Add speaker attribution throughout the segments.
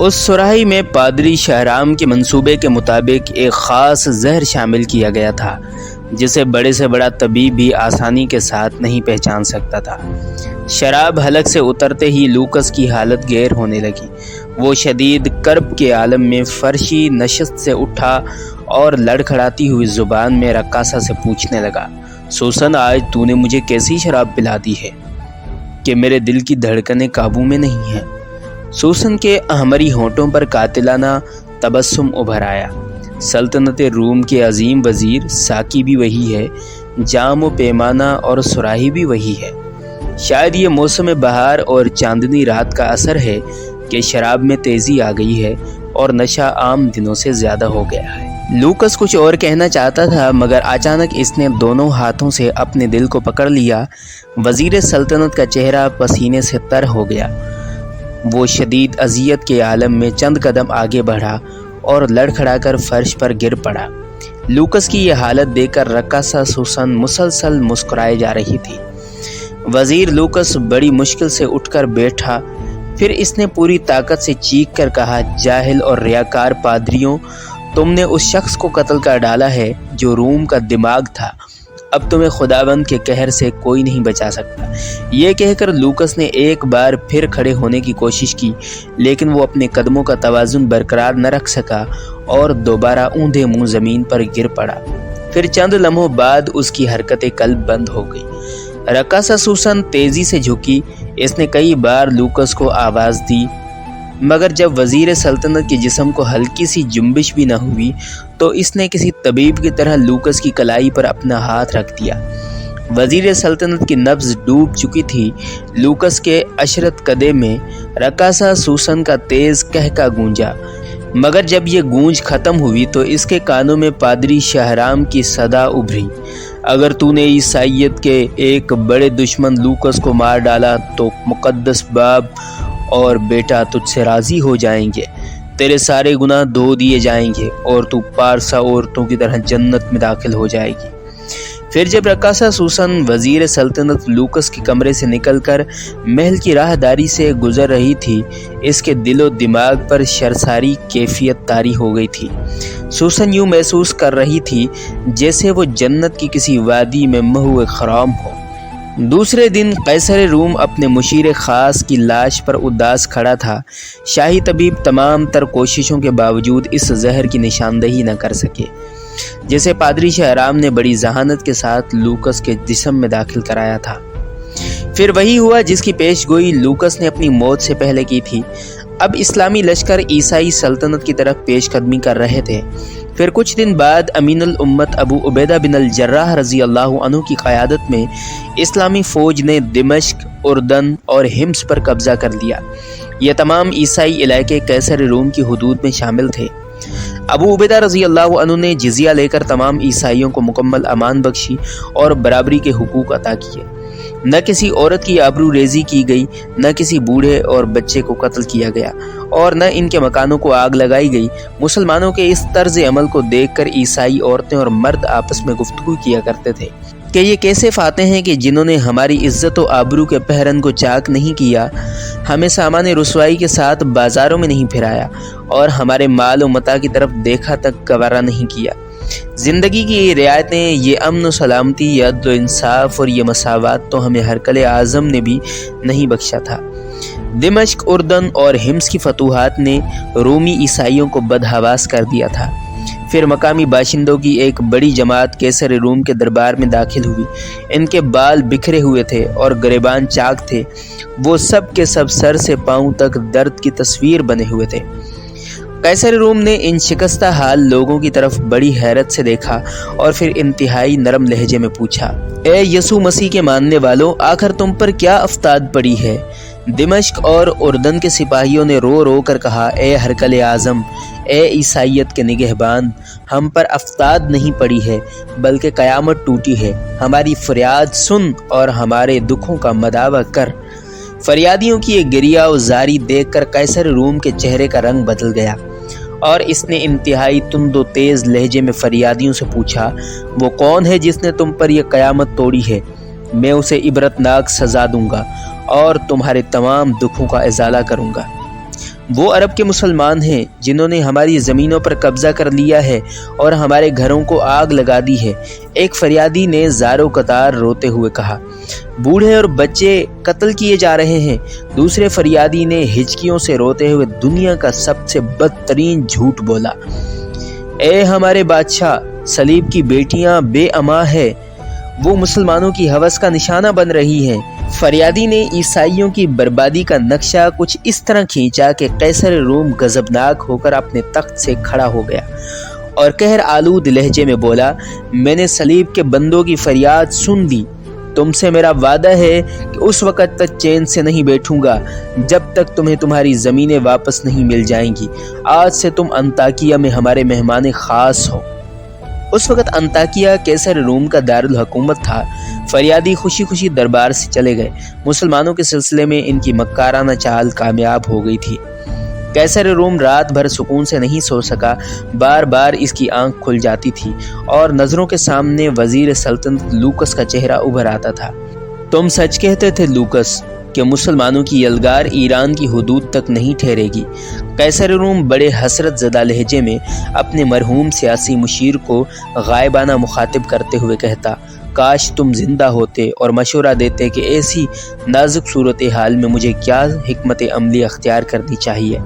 Speaker 1: اس سراہی میں پادری شہرام کے منصوبے کے مطابق ایک خاص زہر شامل کیا گیا تھا جسے بڑے سے بڑا طبیب بھی آسانی کے ساتھ نہیں پہچان سکتا تھا۔ شراب حلق سے اترتے ہی لوکس کی حالت گیر ہونے لگی۔ وہ شدید کرب کے عالم میں فرشی نشست سے اٹھا اور لڑکھڑاتی ہوئی زبان میں رقاصہ سے پوچھنے لگا، سوسن، آج تو نے مجھے کیسی شراب پلا دی ہے کہ میرے دل کی دھڑکنیں قابو میں نہیں ہیں؟ سوسن کے احمری ہونٹوں پر قاتلانہ تبسم ابھر آیا۔ سلطنت روم کے عظیم وزیر ساقی بھی وہی ہے، جام و پیمانہ اور سراہی بھی وہی ہے۔ شاید یہ موسم بہار اور چاندنی رات کا اثر ہے کہ شراب میں تیزی آ گئی ہے اور نشہ عام دنوں سے زیادہ ہو گیا ہے۔ لوکس کچھ اور کہنا چاہتا تھا مگر اچانک اس نے دونوں ہاتھوں سے اپنے دل کو پکڑ لیا۔ وزیر سلطنت کا چہرہ پسینے سے تر ہو گیا۔ وہ شدید اذیت کے عالم میں چند قدم آگے بڑھا اور لڑکھڑا کر فرش پر گر پڑا۔ لوکس کی یہ حالت دیکھ کر رقاصہ سوسن مسلسل مسکرائے جا رہی تھی۔ وزیر لوکس بڑی مشکل سے اٹھ کر بیٹھا، پھر اس نے پوری طاقت سے چیخ کر کہا، جاہل اور ریاکار پادریوں، تم نے اس شخص کو قتل کر ڈالا ہے جو روم کا دماغ تھا۔ اب تمہیں خداوند کے قہر سے کوئی نہیں بچا سکتا۔ یہ کہہ کر لوکس نے ایک بار پھر کھڑے ہونے کی کوشش کی، لیکن وہ اپنے قدموں کا توازن برقرار نہ رکھ سکا اور دوبارہ اوندھے منہ زمین پر گر پڑا۔ پھر چند لمحوں بعد اس کی حرکت قلب بند ہو گئی۔ رقاصہ سوسن تیزی سے جھکی۔ اس نے کئی بار لوکس کو آواز دی مگر جب وزیر سلطنت کے جسم کو ہلکی سی جنبش بھی نہ ہوئی تو اس نے کسی طبیب کی طرح لوکس کی کلائی پر اپنا ہاتھ رکھ دیا۔ وزیر سلطنت کی نبض ڈوب چکی تھی۔ لوکس کے عشرت قدے میں رقاصہ سوسن کا تیز قہقہ گونجا، مگر جب یہ گونج ختم ہوئی تو اس کے کانوں میں پادری شہرام کی صدا ابھری، اگر تو نے عیسائیت کے ایک بڑے دشمن لوکس کو مار ڈالا تو مقدس باپ اور بیٹا تجھ سے راضی ہو جائیں گے، تیرے سارے گناہ دھو دیے جائیں گے اور تو پارسا عورتوں کی طرح جنت میں داخل ہو جائے گی۔ پھر جب رقاصہ سوسن وزیر سلطنت لوکس کے کمرے سے نکل کر محل کی راہداری سے گزر رہی تھی، اس کے دل و دماغ پر شرساری کیفیت طاری ہو گئی تھی۔ سوسن یوں محسوس کر رہی تھی جیسے وہ جنت کی کسی وادی میں محو خرام ہو۔ دوسرے دن قیصر روم اپنے مشیر خاص کی لاش پر اداس کھڑا تھا۔ شاہی طبیب تمام تر کوششوں کے باوجود اس زہر کی نشاندہی نہ کر سکے جسے پادری شہرام نے بڑی ذہانت کے ساتھ لوکس کے جسم میں داخل کرایا تھا۔ پھر وہی ہوا جس کی پیش گوئی لوکس نے اپنی موت سے پہلے کی تھی۔ اب اسلامی لشکر عیسائی سلطنت کی طرف پیش قدمی کر رہے تھے۔ پھر کچھ دن بعد امین الامت ابو عبیدہ بن الجراح رضی اللہ عنہ کی قیادت میں اسلامی فوج نے دمشق، اردن اور حمص پر قبضہ کر لیا۔ یہ تمام عیسائی علاقے قیصر روم کی حدود میں شامل تھے۔ ابو عبیدہ رضی اللہ عنہ نے جزیہ لے کر تمام عیسائیوں کو مکمل امان بخشی اور برابری کے حقوق عطا کیے۔ نہ کسی عورت کی آبرو ریزی کی گئی، نہ کسی بوڑھے اور بچے کو قتل کیا گیا اور نہ ان کے مکانوں کو آگ لگائی گئی۔ مسلمانوں کے اس طرز عمل کو دیکھ کر عیسائی عورتیں اور مرد آپس میں گفتگو کیا کرتے تھے کہ یہ کیسے فاتح ہیں کہ جنہوں نے ہماری عزت و آبرو کے پہرن کو چاک نہیں کیا، ہمیں سامان رسوائی کے ساتھ بازاروں میں نہیں پھرایا اور ہمارے مال و متاع کی طرف دیکھا تک گوارا نہیں کیا۔ زندگی کی یہ رعایتیں، یہ امن و سلامتی، یہ عدل و انصاف اور یہ مساوات تو ہمیں ہرقل اعظم نے بھی نہیں بخشا تھا۔ دمشق، اردن اور حمص کی فتوحات نے رومی عیسائیوں کو بدحواس کر دیا تھا۔ پھر مقامی باشندوں کی ایک بڑی جماعت قیصر روم کے دربار میں داخل ہوئی۔ ان کے بال بکھرے ہوئے تھے اور گریبان چاک تھے۔ وہ سب کے سب سر سے پاؤں تک درد کی تصویر بنے ہوئے تھے۔ قیصر روم نے ان شکستہ حال لوگوں کی طرف بڑی حیرت سے دیکھا اور پھر انتہائی نرم لہجے میں پوچھا، اے یسوع مسیح کے ماننے والوں، آخر تم پر کیا افتاد پڑی ہے؟ دمشق اور اردن کے سپاہیوں نے رو رو کر کہا، اے ہرقل اعظم، اے عیسائیت کے نگہبان، ہم پر افتاد نہیں پڑی ہے بلکہ قیامت ٹوٹی ہے۔ ہماری فریاد سن اور ہمارے دکھوں کا مداوع کر۔ فریادیوں کی یہ گریہ و زاری دیکھ کر قیصر روم کے چہرے کا رنگ بدل گیا اور اس نے انتہائی تند و تیز لہجے میں فریادیوں سے پوچھا، وہ کون ہے جس نے تم پر یہ قیامت توڑی ہے؟ میں اسے عبرتناک سزا دوں گا اور تمہارے تمام دکھوں کا ازالہ کروں گا۔ وہ عرب کے مسلمان ہیں جنہوں نے ہماری زمینوں پر قبضہ کر لیا ہے اور ہمارے گھروں کو آگ لگا دی ہے، ایک فریادی نے زار و قطار روتے ہوئے کہا۔ بوڑھے اور بچے قتل کیے جا رہے ہیں، دوسرے فریادی نے ہچکیوں سے روتے ہوئے دنیا کا سب سے بدترین جھوٹ بولا۔ اے ہمارے بادشاہ، صلیب کی بیٹیاں بے اما ہے، وہ مسلمانوں کی ہوس کا نشانہ بن رہی ہیں۔ فریادی نے عیسائیوں کی بربادی کا نقشہ کچھ اس طرح کھینچا کہ قیصر روم غضبناک ہو کر اپنے تخت سے کھڑا ہو گیا اور قہر آلود لہجے میں بولا، میں نے صلیب کے بندوں کی فریاد سن لی، تم سے میرا وعدہ ہے کہ اس وقت تک چین سے نہیں بیٹھوں گا جب تک تمہیں تمہاری زمینیں واپس نہیں مل جائیں گی۔ آج سے تم انطاکیہ میں ہمارے مہمان خاص ہو۔ اس وقت انطاکیہ قیصر روم کا دارالحکومت تھا۔ فریادی خوشی خوشی دربار سے چلے گئے۔ مسلمانوں کے سلسلے میں ان کی مکارانہ چال کامیاب ہو گئی تھی۔ قیصر روم رات بھر سکون سے نہیں سو سکا، بار بار اس کی آنکھ کھل جاتی تھی اور نظروں کے سامنے وزیر سلطنت لوکس کا چہرہ ابھر آتا تھا۔ تم سچ کہتے تھے لوکس کہ مسلمانوں کی یلغار ایران کی حدود تک نہیں ٹھہرے گی۔ قیصر روم بڑے حسرت زدہ لہجے میں اپنے مرحوم سیاسی مشیر کو غائبانہ مخاطب کرتے ہوئے کہتا، کاش تم زندہ ہوتے اور مشورہ دیتے کہ ایسی نازک صورتحال میں مجھے کیا حکمت عملی اختیار کرنی چاہیے۔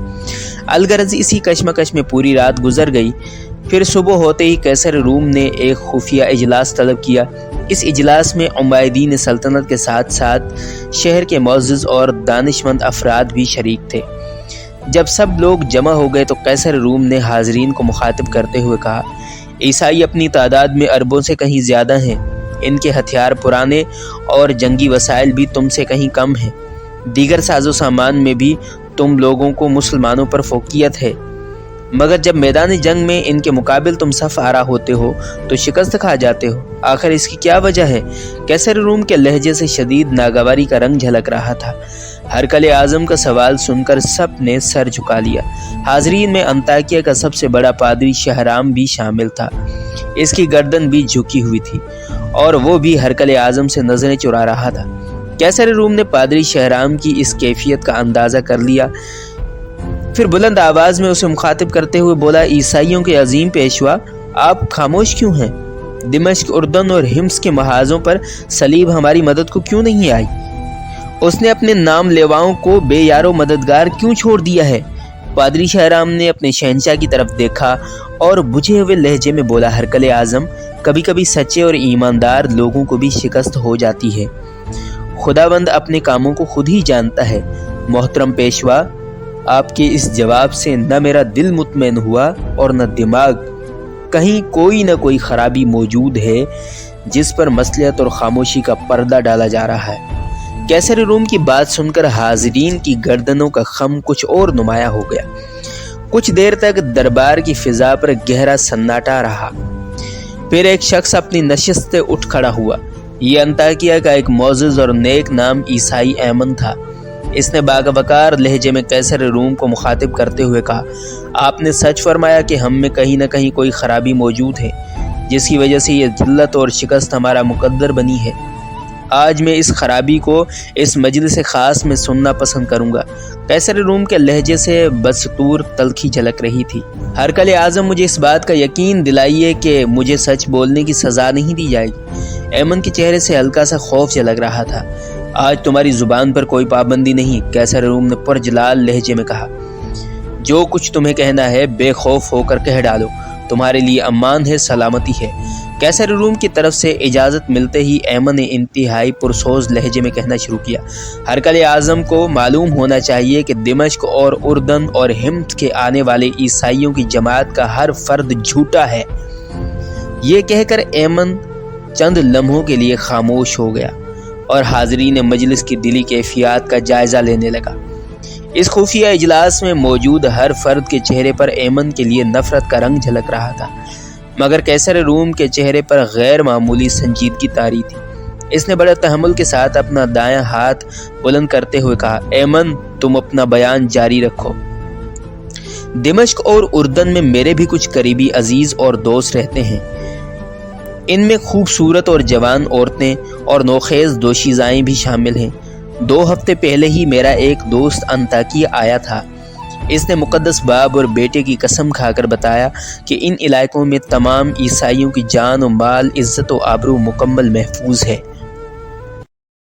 Speaker 1: الغرض اسی کشمکش میں پوری رات گزر گئی۔ پھر صبح ہوتے ہی قیصر روم نے ایک خفیہ اجلاس طلب کیا۔ اس اجلاس میں عمائدین سلطنت کے ساتھ ساتھ شہر کے معزز اور دانشمند افراد بھی شریک تھے۔ جب سب لوگ جمع ہو گئے تو قیصر روم نے حاضرین کو مخاطب کرتے ہوئے کہا، عیسائی اپنی تعداد میں اربوں سے کہیں زیادہ ہیں، ان کے ہتھیار پرانے اور جنگی وسائل بھی تم سے کہیں کم ہیں، دیگر ساز و سامان میں بھی تم لوگوں کو مسلمانوں پر فوقیت ہے، مگر جب میدان جنگ میں ان کے مقابل تم صف آرا ہوتے ہو تو شکست کھا جاتے ہو۔ آخر اس کی کیا وجہ ہے؟ قیصر روم کے لہجے سے شدید ناگواری کا رنگ جھلک رہا تھا۔ ہرقل اعظم کا سوال سن کر سب نے سر جھکا لیا۔ حاضرین میں انطاکیہ کا سب سے بڑا پادری شہرام بھی شامل تھا۔ اس کی گردن بھی جھکی ہوئی تھی اور وہ بھی ہرقل اعظم سے نظریں چرا رہا تھا۔ قیصر روم نے پادری شہرام کی اس کیفیت کا اندازہ کر لیا، پھر بلند آواز میں اسے مخاطب کرتے ہوئے بولا، عیسائیوں کے عظیم پیشوا، آپ خاموش کیوں ہیں؟ دمشق، اردن اور حمص کے محاذوں پر صلیب ہماری مدد کو کیوں نہیں آئی؟ اس نے اپنے نام لیواؤں کو بے یار و مددگار کیوں چھوڑ دیا ہے؟ پادری شہرام نے اپنے شہنشاہ کی طرف دیکھا اور بجھے ہوئے لہجے میں بولا، ہرقل اعظم، کبھی کبھی سچے اور ایماندار لوگوں کو بھی شکست ہو جاتی ہے۔ خداوند اپنے کاموں کو خود ہی جانتا ہے۔ محترم پیشوا، آپ کے اس جواب سے نہ میرا دل مطمئن ہوا اور نہ دماغ۔ کہیں کوئی نہ کوئی خرابی موجود ہے جس پر مصلحت اور خاموشی کا پردہ ڈالا جا رہا ہے۔ قیصر روم کی بات سن کر حاضرین کی گردنوں کا خم کچھ اور نمایاں ہو گیا۔ کچھ دیر تک دربار کی فضا پر گہرا سناٹا رہا۔ پھر ایک شخص اپنی نشست سے اٹھ کھڑا ہوا۔ یہ انطاکیہ کا ایک معزز اور نیک نام عیسائی ایمن تھا۔ اس نے باوقار لہجے میں قیصر روم کو مخاطب کرتے ہوئے کہا، آپ نے سچ فرمایا کہ ہم میں کہیں نہ کہیں کوئی خرابی موجود ہے جس کی وجہ سے یہ ذلت اور شکست ہمارا مقدر بنی ہے۔ آج میں اس خرابی کو اس مجلس خاص میں سننا پسند کروں گا۔ قیصر روم کے لہجے سے بدستور تلخی جھلک رہی تھی۔ ہرقل اعظم، مجھے اس بات کا یقین دلائیے کہ مجھے سچ بولنے کی سزا نہیں دی جائے گی۔ ایمن کے چہرے سے ہلکا سا خوف جھلک رہا تھا۔ آج تمہاری زبان پر کوئی پابندی نہیں، قیصر روم نے پرجلال لہجے میں کہا۔ جو کچھ تمہیں کہنا ہے بے خوف ہو کر کہہ ڈالو، تمہارے لیے امان ہے، سلامتی ہے۔ قیصر روم کی طرف سے اجازت ملتے ہی ایمن نے انتہائی پرسوز لہجے میں کہنا شروع کیا، ہرقل اعظم کو معلوم ہونا چاہیے کہ دمشق اور اردن اور حمص کے آنے والے عیسائیوں کی جماعت کا ہر فرد جھوٹا ہے۔ یہ کہہ کر ایمن چند لمحوں کے لیے خاموش ہو گیا اور حاضرین مجلس کی دلی کیفیات کا جائزہ لینے لگا۔ اس خفیہ اجلاس میں موجود ہر فرد کے چہرے پر ایمن کے لیے نفرت کا رنگ جھلک رہا تھا، مگر قیصر روم کے چہرے پر غیر معمولی سنجیدگی طاری تھی۔ اس نے بڑے تحمل کے ساتھ اپنا دایاں ہاتھ بلند کرتے ہوئے کہا، ایمن، تم اپنا بیان جاری رکھو۔ دمشق اور اردن میں میرے بھی کچھ قریبی عزیز اور دوست رہتے ہیں۔ ان میں خوبصورت اور جوان عورتیں اور نوخیز دوشیزائیں بھی شامل ہیں۔ 2 ہفتے پہلے ہی میرا ایک دوست انطاکیہ آیا تھا۔ اس نے مقدس باپ اور بیٹے کی قسم کھا کر بتایا کہ ان علاقوں میں تمام عیسائیوں کی جان و مال، عزت و آبرو مکمل محفوظ ہے۔